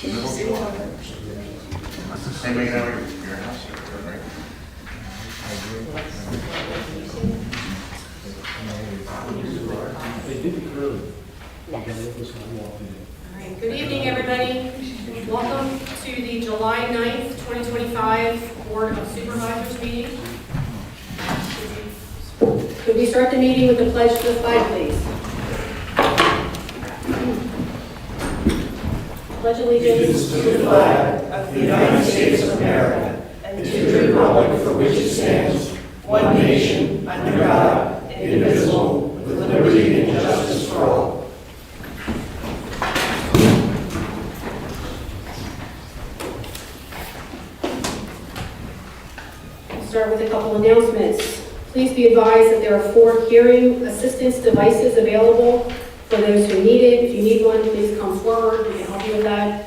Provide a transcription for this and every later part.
Anybody know your house, right? They did it early. Yes. All right, good evening, everybody. Welcome to the July 9th, 2025 Board of Supervisors meeting. Could we start the meeting with the pledge to the flag, please? Pledge allegiance to the flag of the United States of America and to the republic for which it stands, one nation, under God, indivisible, with liberty and justice for all. We'll start with a couple announcements. Please be advised that there are 4 hearing assistance devices available for those who need it. If you need one, please come forward. We can help you with that.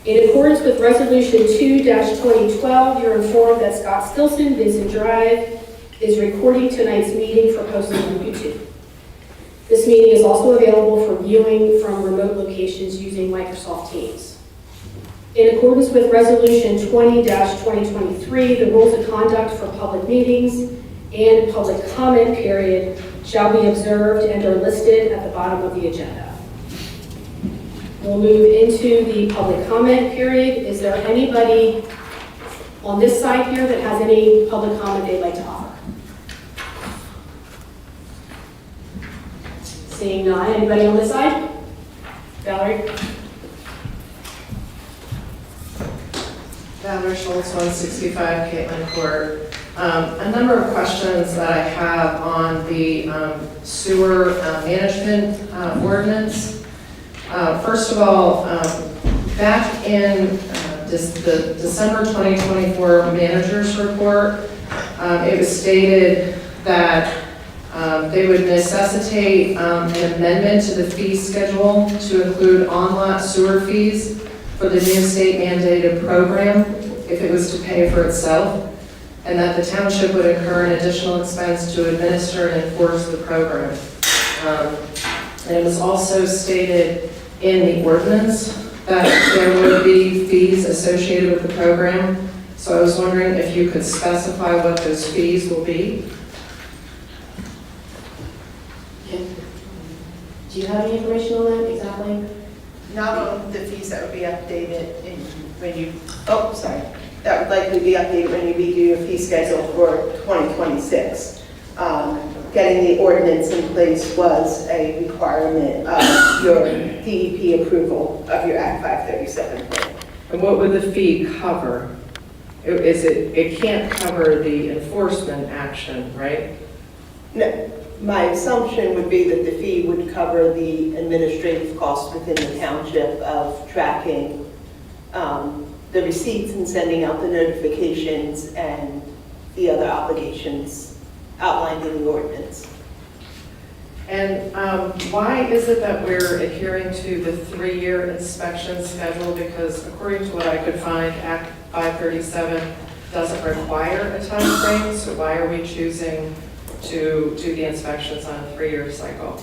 In accordance with Resolution 2-2012, you're informed that Scott Stilson, Vincent Drive, is recording tonight's meeting for posting on YouTube. This meeting is also available for viewing from remote locations using Microsoft Teams. In accordance with Resolution 20-2023, the rules of conduct for public meetings and public comment period shall be observed and are listed at the bottom of the agenda. We'll move into the public comment period. Is there anybody on this side here that has any public comment they'd like to offer? Seeing none. Anybody on this side? Valerie? Valerie Shultz, 165 Caitlin Court. A number of questions that I have on the sewer management ordinance. First of all, back in the December 2024 manager's report, it was stated that they would necessitate an amendment to the fee schedule to include on-lot sewer fees for the new state mandated program if it was to pay for itself, and that the township would incur an additional expense to administer and enforce the program. And it was also stated in the ordinance that there would be fees associated with the program. So I was wondering if you could specify what those fees will be. Do you have any information on that exactly? Not on the fees that would be updated that would likely be updated when you redo your fee schedule for 2026. Getting the ordinance in place was a requirement of your DEP approval of your Act 537 plan. And what would the fee cover? It can't cover the enforcement action, right? No, my assumption would be that the fee would cover the administrative costs within the township of tracking the receipts and sending out the notifications and the other obligations outlined in the ordinance. And why is it that we're adhering to the 3-year inspection schedule? Because according to what I could find, Act 537 doesn't require a time frame, so why are we choosing to do the inspections on a 3-year cycle?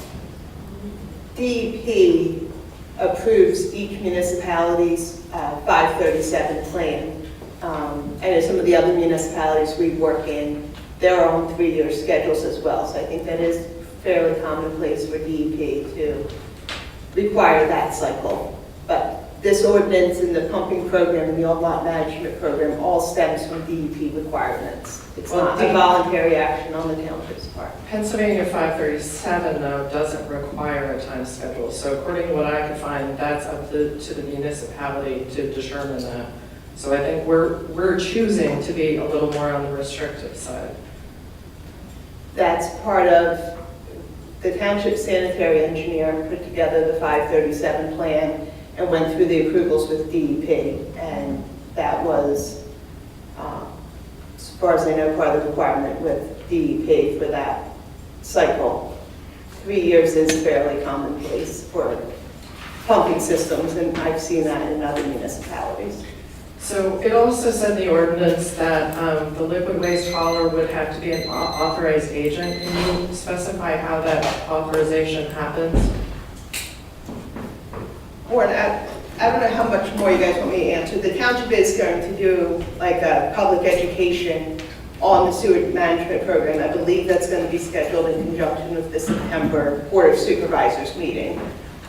DEP approves each municipality's 537 plan. And as some of the other municipalities we work in, their own 3-year schedules as well. So I think that is fairly commonplace for DEP to require that cycle. But this ordinance and the pumping program and the on-lot management program all stems from DEP requirements. It's not a voluntary action on the township's part. Pennsylvania 537, though, doesn't require a time schedule. So according to what I could find, that's up to the municipality to determine that. So I think we're choosing to be a little more on the restrictive side. That's part of the township sanitary engineer put together the 537 plan and went through the approvals with DEP, and that was, as far as I know, part of the requirement with DEP for that cycle. 3 years is fairly commonplace for pumping systems, and I've seen that in other municipalities. So it also said in the ordinance that the liquid waste hauler would have to be an authorized agent. Can you specify how that authorization happens? Or as I don't know how much more you guys want me to answer. The township is going to do like a public education on the sewer management program. I believe that's going to be scheduled in conjunction with the September Board of Supervisors meeting.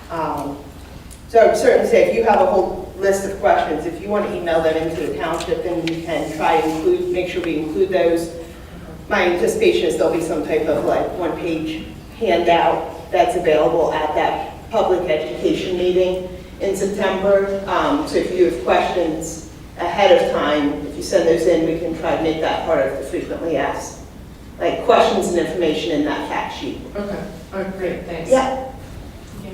So I would certainly say if you have a whole list of questions, if you want to email them into the township, then we can try to include, make sure we include those. My anticipation is there'll be some type of like one-page handout that's available at that public education meeting in September. So if you have questions ahead of time, if you send those in, we can try to make that part of the frequently asked, like questions and information in that fact sheet. Okay, oh, great, thanks. Yeah. Okay.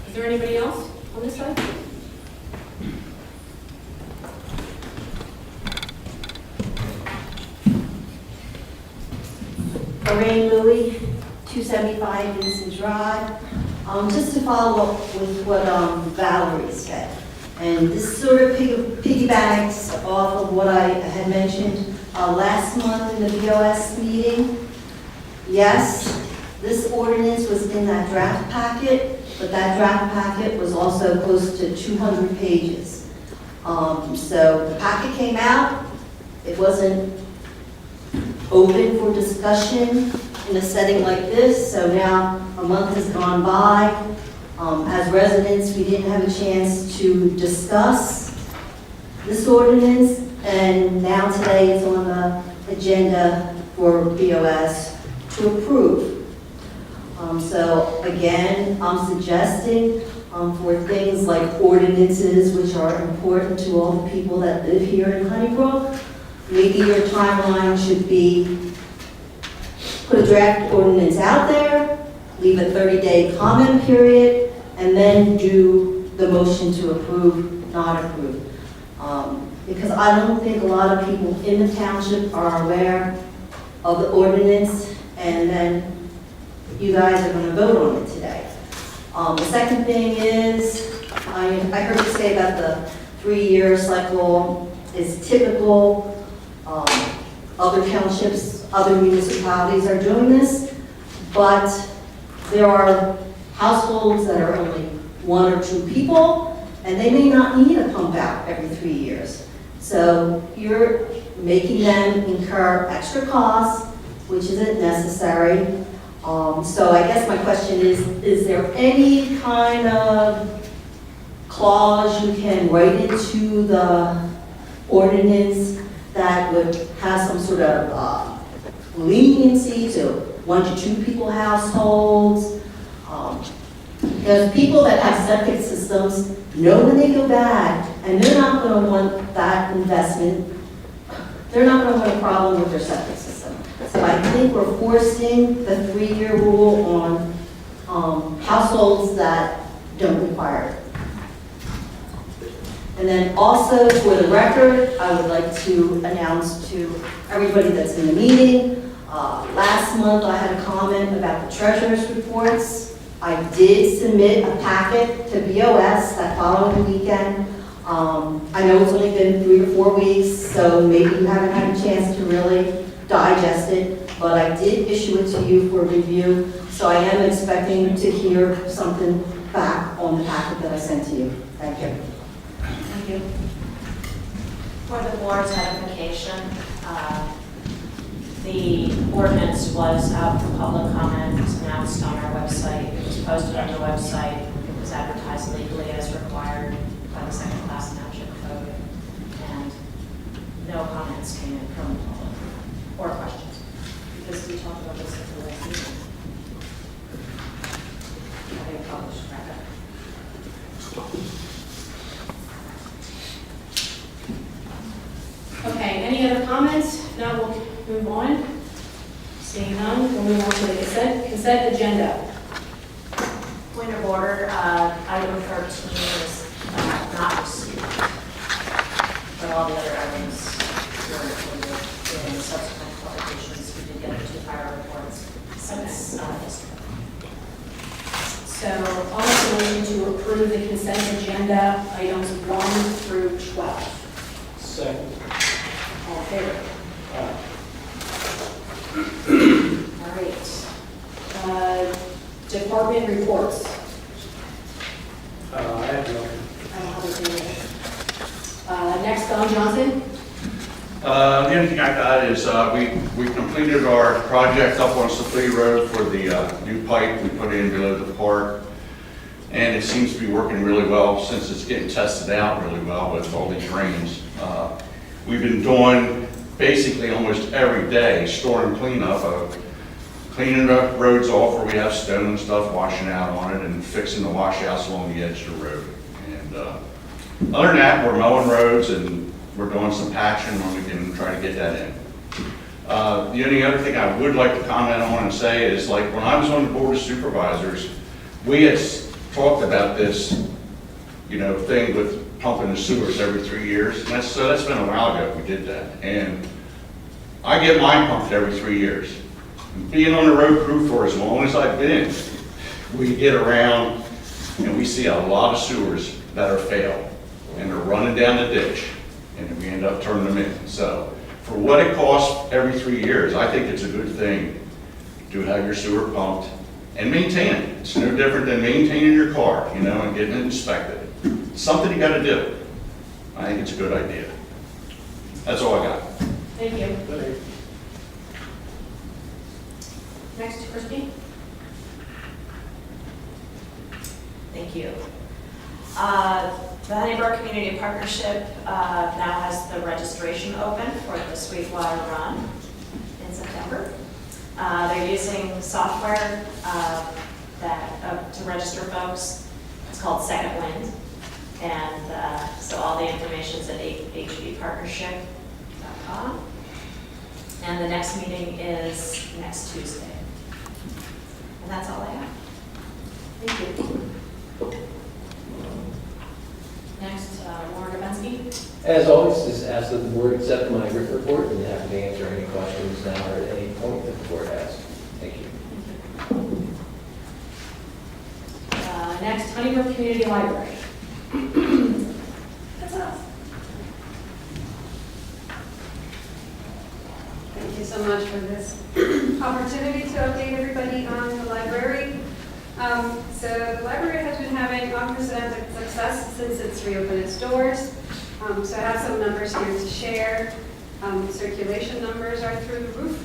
Is there anybody else on this side? Lorraine Louie, 275 Vincent Drive. Just to follow up with what Valerie said, and this sort of piggybacks off of what I had mentioned last month in the BOS meeting. Yes, this ordinance was in that draft packet, but that draft packet was also close to 200 pages. So the packet came out, it wasn't open for discussion in a setting like this, so now a month has gone by. As residents, we didn't have a chance to discuss this ordinance, and now today it's on the agenda for BOS to approve. So again, I'm suggesting for things like ordinances, which are important to all the people that live here in Honeybrook, maybe your timeline should be put a draft ordinance out there, leave a 30-day comment period, and then do the motion to approve, not approve. Because I don't think a lot of people in the township are aware of the ordinance, and then you guys are going to vote on it today. The second thing is, I heard you say that the 3-year cycle is typical. Other townships, other municipalities are doing this, but there are households that are only 1 or 2 people, and they may not need a pump out every 3 years. So you're making them incur extra costs, which isn't necessary. So I guess my question is there any kind of clause you can write into the ordinance that would have some sort of leniency to 1 to 2 people households? Because people that have septic systems know when they go bad, and they're not going to want that investment. They're not going to want a problem with their septic system. So I think we're forcing the 3-year rule on households that don't require it. And then also, for the record, I would like to announce to everybody that's in the meeting, last month I had a comment about the treasurer's reports. I did submit a packet to BOS that following weekend. I know it's only been 3 or 4 weeks, so maybe you haven't had a chance to really digest it, but I did issue it to you for review, so I am expecting to hear something back on the packet that I sent to you. Thank you. Thank you. For the board's edification, the ordinance was out for public comment, it was announced on our website, it was posted on the website, it was advertised legally as required by the second-class township code, and no comments came in from the public or questions, because we talked about this at the last meeting. Having a published record. Okay, any other comments? Now we'll move on. Seeing none, we'll move on to the consent agenda. Point of order, item 13 is not received, but all the other items were included in subsequent publications. We did get the 2 fire reports since yesterday. So I'll make a motion to approve the consent agenda, items 1 through 12. Second. All in favor? All right. Department reports. I have Don Johnson. The only thing I got is, we completed our project up on Suplee Road for the new pipe we put in below the park. And it seems to be working really well since it's getting tested out really well with all these rains. We've been doing basically almost every day storm cleanup of cleaning the roads off where we have stone and stuff washing out on it and fixing the washouts along the edge of the road. And other than that, we're mowing roads and we're doing some patching when we can try to get that in. The only other thing I would like to comment on and say is, like, when I was on the Board of Supervisors, we had talked about this, thing with pumping the sewers every 3 years. And that's been a while ago we did that. And I get mine pumped every 3 years. Being on the road crew for as long as I've been, we get around and we see a lot of sewers that are failed. And they're running down the ditch. And we end up turning them in. So for what it costs every 3 years, I think it's a good thing to have your sewer pumped and maintain it. It's no different than maintaining your car, and getting it inspected. It's something you got to do. I think it's a good idea. That's all I got. Thank you. Next, Kristy. Thank you. The Honeybrook Community Partnership now has the registration open for the Sweetwater Run in September. They're using software to register folks. It's called Second Wind. And so all the information is at hbpartnership.com. And the next meeting is next Tuesday. And that's all I have. Thank you. Next, Warren Dubinsky. As always, just ask that the board accept my written report and happy to answer any questions now or at any point that the board has. Thank you. Next, Honeybrook Community Library. That's us. Thank you so much for this opportunity to update everybody on the library. So the library has been having unprecedented success since it's reopened its doors. So I have some numbers here to share. Circulation numbers are through the roof.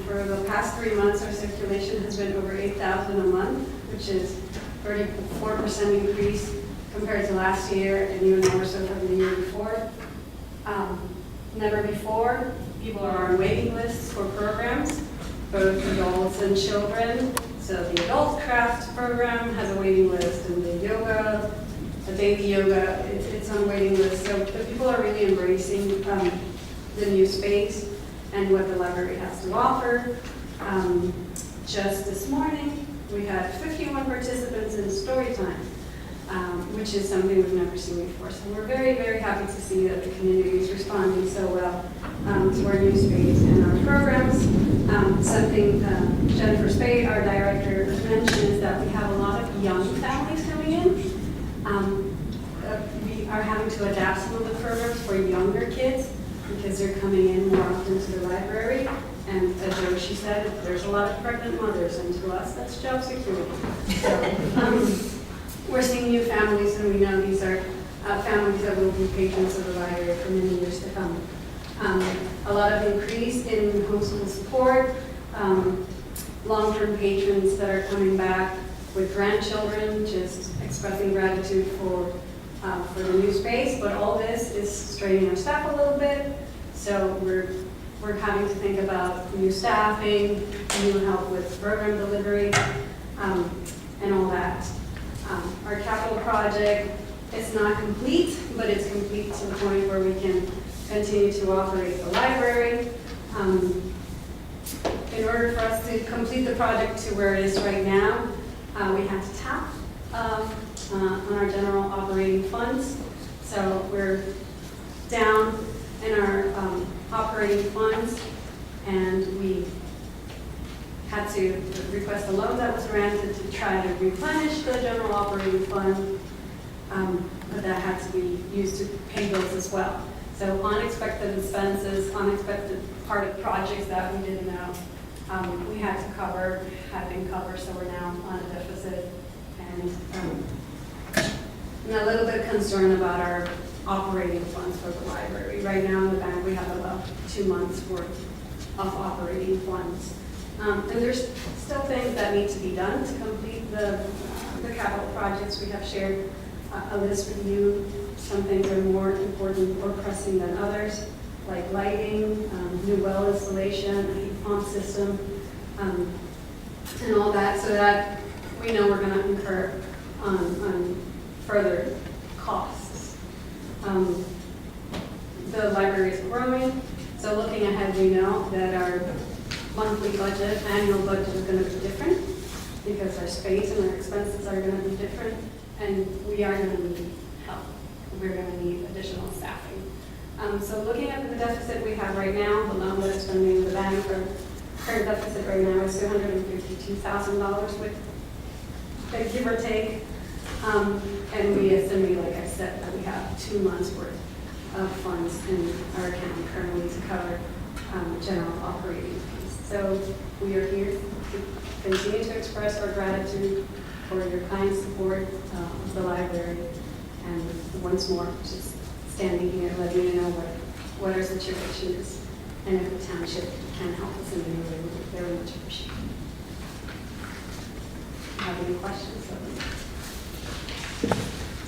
For the past 3 months, our circulation has been over 8,000 a month, which is 34% increase compared to last year and even more so from the year before. Never before, people are on waiting lists for programs, both adults and children. So the adult craft program has a waiting list, and the yoga, the daily yoga, it's on a waiting list. So the people are really embracing the new space and what the library has to offer. Just this morning, we had 51 participants in story time, which is something we've never seen before. So we're very, very happy to see that the community is responding so well to our new space and our programs. Something Jennifer Spade, our director, mentioned is that we have a lot of young families coming in. We are having to adapt some of the programs for younger kids because they're coming in more often to the library. And as Joshi said, there's a lot of pregnant mothers, and to us, that's job security. So we're seeing new families, and we know these are families that will be patrons of the library for many years to come. A lot of increase in homeschool support, long-term patrons that are coming back with grandchildren, just expressing gratitude for the new space, but all this is straining our staff a little bit. So we're having to think about new staffing, new help with program delivery, and all that. Our capital project is not complete, but it's complete to the point where we can continue to operate the library. In order for us to complete the project to where it is right now, we have to tap on our general operating funds. So we're down in our operating funds, and we had to request a loan that was granted to try to replenish the general operating fund, but that had to be used to pay bills as well. So unexpected expenses, unexpected part of projects that we didn't know, we had to cover, had been covered, so we're now on a deficit, and I'm a little bit concerned about our operating funds for the library. Right now in the bank, we have about 2 months worth of operating funds. And there's still things that need to be done to complete the capital projects. We have shared a list with you. Some things are more important or pressing than others, like lighting, new well installation, a heat pump system, and all that, so that we know we're going to incur on further costs. The library is growing, so looking ahead, we know that our monthly budget, annual budget is going to be different because our space and our expenses are going to be different, and we are going to need help. We're going to need additional staffing. So looking at the deficit we have right now, the loan that is funding in the bank, our current deficit right now is $252,000 with give or take. And we estimate, like I said, that we have 2 months worth of funds in our account currently to cover general operating fees. So we are here to continue to express our gratitude for your kind support of the library. And once more, just standing here, letting you know what our situation is. And if the township can help us in any way, we would very much appreciate it. Have any questions?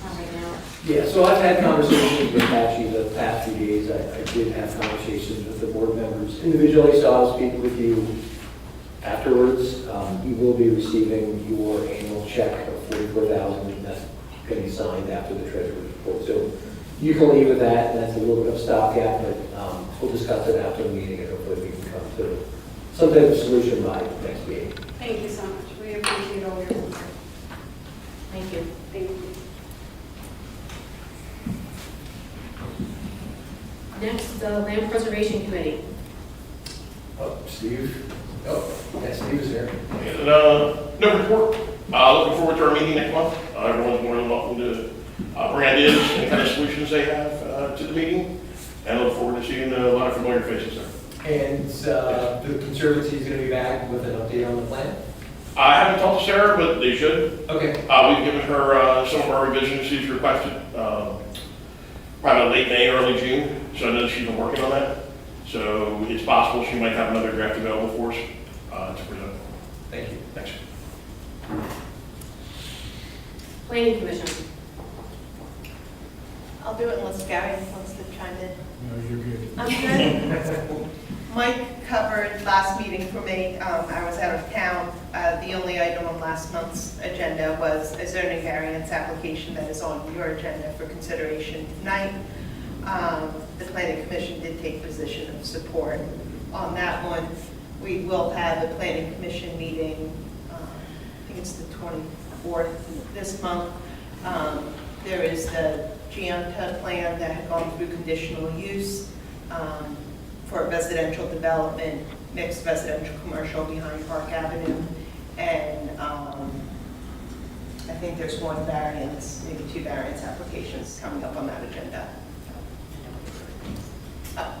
All right, now, Yeah, so I've had conversations with Patchy the past few days. I did have conversations with the board members individually, so I'll speak with you afterwards. You will be receiving your annual check of $44,000. That's going to be signed after the treasurer's report. So you can leave with that. That's a little bit of stopgap, but we'll discuss it after the meeting, and hopefully we can come to some type of solution by next meeting. Thank you so much. We appreciate all your support. thank you. Thank you. Next, the Land Preservation Committee. Oh, Steve. Oh, yeah, Steve is here. And, no report. Looking forward to our meeting next month. Everyone's more than welcome to bring ideas and kind of solutions they have to the meeting. And I look forward to seeing a lot of familiar faces there. And the Conservancy is going to be back with an update on the plan? I haven't talked to Sarah, but they should. Okay. We've given her some of our revisions she's requested, probably late May, early June. So I know she's been working on that. So it's possible she might have another draft available for us to present. Thank you. Thanks. Planning Commission. I'll do it unless Gary wants to chime in. No, you're good. I'm good. Mike covered last meeting for me. I was out of town. The only item on last month's agenda was a zoning variance application that is on your agenda for consideration tonight. The Planning Commission did take position of support on that one. We will have a Planning Commission meeting, I think it's the 24th this month. There is the Giunta plan that had gone through conditional use for residential development, mixed residential commercial behind Park Avenue. And I think there's one variance, maybe 2 variance applications coming up on that agenda.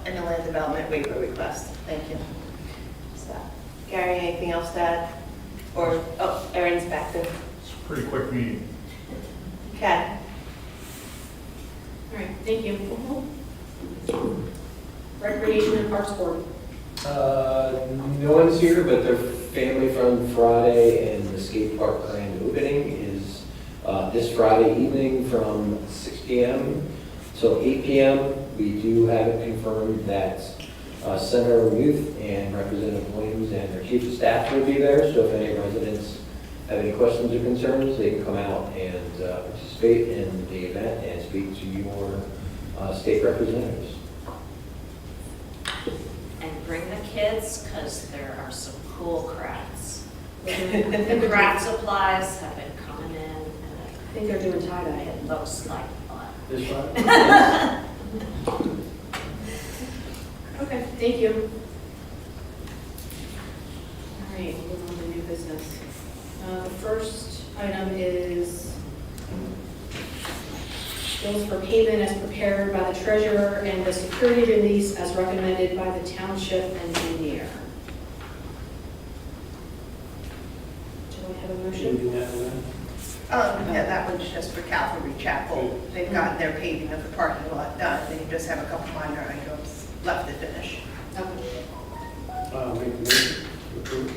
And the land development waiver request. Thank you. So, Gary, anything else to add? Or, oh, Erin's back there. It's a pretty quick meeting. Okay. All right, thank you. Recreation and Parks Board. No one's here, but their family fun Friday and the skate park grand opening is this Friday evening from 6 p.m. till 8 p.m. We do have it confirmed that Senator Youth and Representative Williams and their chief of staff will be there. So if any residents have any questions or concerns, they can come out and participate in the event and speak to your state representatives. And bring the kids, because there are some cool crafts. The craft supplies have been coming in, and I think they're doing tie-dye. it looks like fun. This Friday? Okay, thank you. All right, we'll move on to new business. The first item is bills for payment as prepared by the treasurer and the security release as recommended by the township engineer. Do I have a motion? Yeah, that one's just for Calvary Chapel. They've gotten their paving of the parking lot done. They just have a couple minor items left to finish. Okay. Make a motion to approve.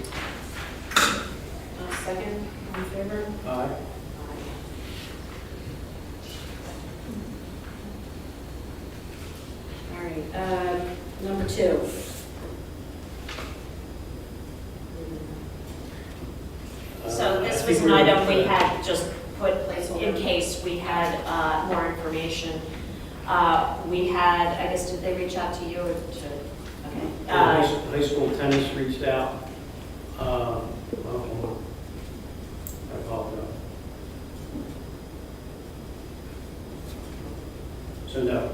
Second, all in favor? Aye. All right, number 2. So this was an item we had just put in case we had more information. We had, I guess, did they reach out to you or to, okay. High school tennis reached out. I apologize. So no,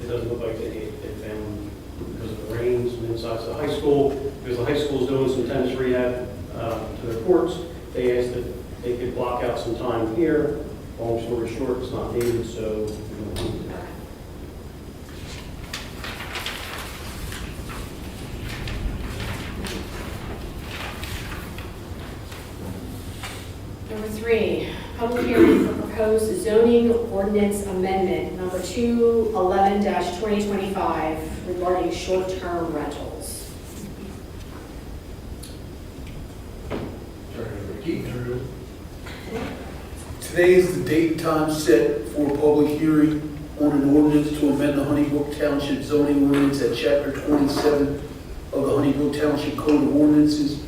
it doesn't look like they found, because of the rains and inside the high school, because the high school's doing some tennis rehab to their courts. They asked that they could block out some time here. Long story short, it's not needed, so we don't need it. Number 3, public hearing for proposed zoning ordinance amendment, number 211-2025, regarding short-term rentals. Today is the date and time set for a public hearing on an ordinance to amend the Brook Township zoning ordinance at Chapter 27 of the Brook Township Code of Ordinances.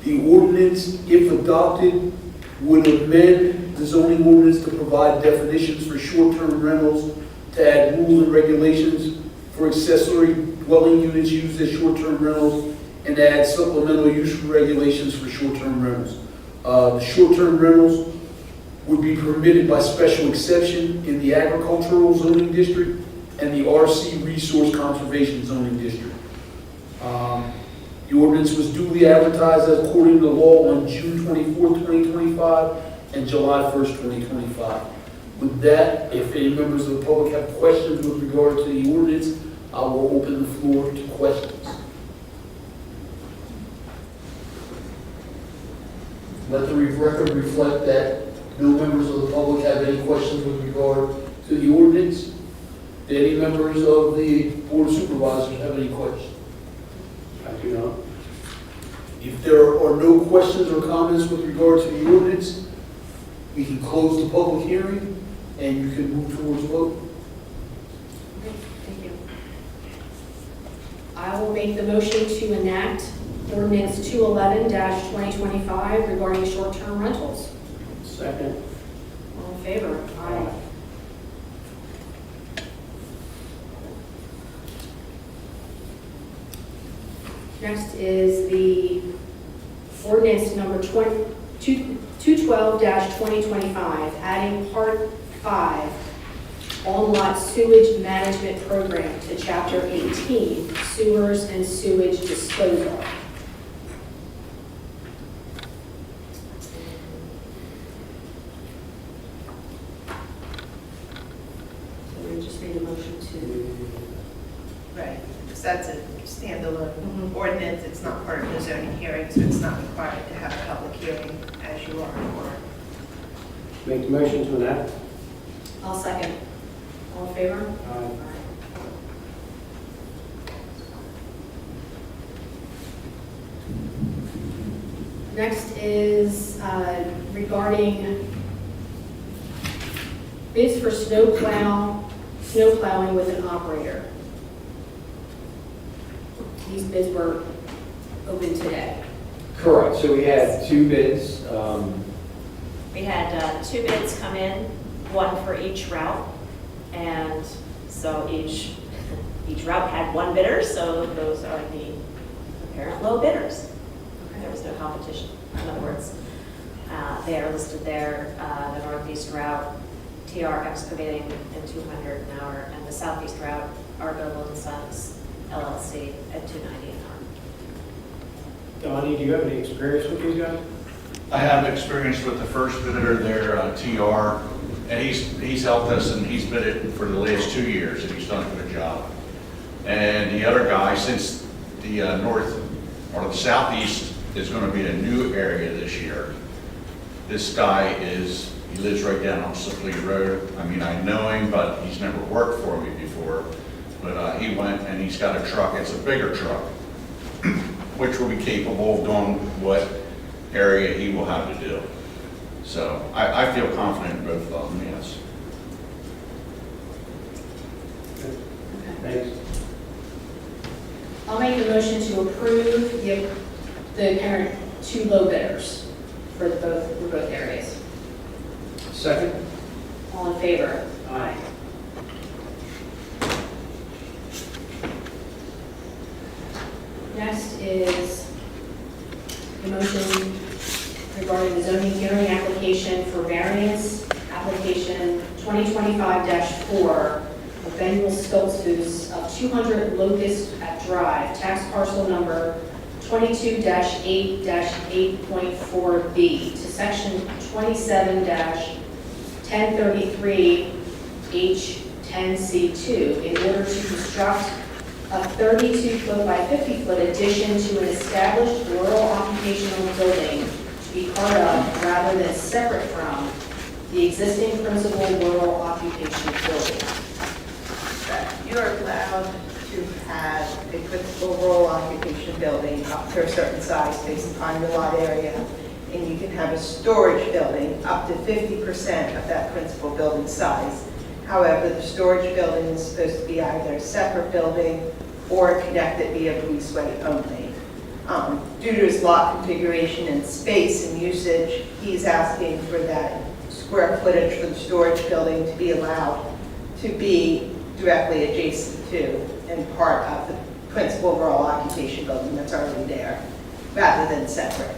The ordinance, if adopted, would amend the zoning ordinance to provide definitions for short-term rentals, to add rules and regulations for accessory dwelling units used as short-term rentals, and to add supplemental use regulations for short-term rentals. The short-term rentals would be permitted by special exception in the agricultural zoning district and the RC resource conservation zoning district. The ordinance was duly advertised according to law on June 24, 2025 and July 1st, 2025. With that, if any members of the public have questions with regard to the ordinance, I will open the floor to questions. Let the record reflect that no members of the public have any questions with regard to the ordinance. Do any members of the Board of Supervisors have any questions? I do not. If there are no questions or comments with regard to the ordinance, we can close the public hearing and you can move towards vote. Okay, thank you. I will make the motion to enact ordinance 211-2025 regarding short-term rentals. Second. All in favor? Aye. Next is the ordinance number 212-2025, adding Part 5, on-lot sewage management program to Chapter 18, sewers and sewage disposal. So we just made a motion to, Right, because that's a standalone ordinance. It's not part of the zoning hearing, so it's not required to have a public hearing as you are for. Make the motion to enact. I'll second. All in favor? Aye. Next is regarding bids for snow plowing with an operator. These bids were open today. Correct, so we had 2 bids. We had 2 bids come in, one for each route, and so each route had 1 bidder, so those are the apparent low bidders. There was no competition, in other words. They are listed there, the northeast route, TR Excavating at $200 an hour, and the southeast route, Argo and Sons LLC at $290 an hour. Donnie, do you have any experience with these guys? I have experience with the first bidder there, TR, and he's helped us and he's bid it for the last 2 years and he's done a good job. And the other guy, since the north or the southeast is going to be a new area this year, this guy is He lives right down on Suplee Road. I mean, I know him, but he's never worked for me before. But he went and he's got a truck, it's a bigger truck, which will be capable of doing what area he will have to do. So I feel confident in both of them, yes. Thanks. I'll make a motion to approve the current 2 low bidders for both areas. Second? All in favor? Aye. Next is the motion regarding the zoning hearing application for variance, application 2025-4 of Bengal Stoltzfus of 200 Locust Drive, tax parcel number 22-8-8.4B to section 27-1033H10C2 in order to construct a 32-foot by 50-foot addition to an established rural occupational building to be part of rather than separate from the existing principal rural occupational building. You are allowed to have a principal rural occupation building up to a certain size based upon your lot area, and you can have a storage building up to 50% of that principal building size. However, the storage building is supposed to be either a separate building or connected via breezeway only. Due to his lot configuration and space and usage, he's asking for that square footage for the storage building to be allowed to be directly adjacent to and part of the principal rural occupation building that's already there, rather than separate.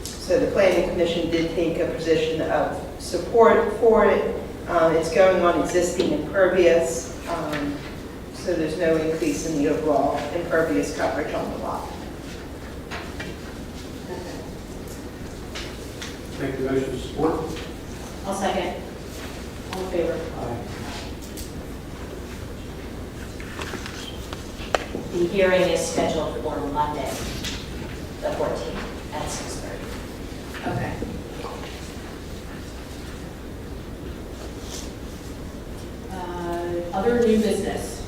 So the planning commission did take a position of support for it. It's going on existing impervious, so there's no increase in the overall impervious coverage on the lot. Make the motion to support? I'll second. All in favor? Aye. The hearing is scheduled for Monday, the 14th at 6:30. Okay. Other new business.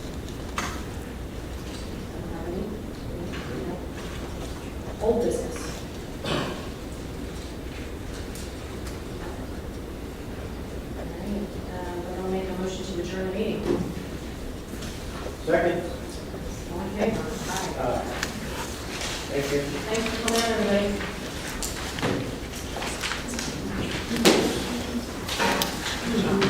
Old business. All right, I'll make a motion to adjourn the meeting. Second? All in favor? Aye. Thank you. Thanks for coming in, everybody.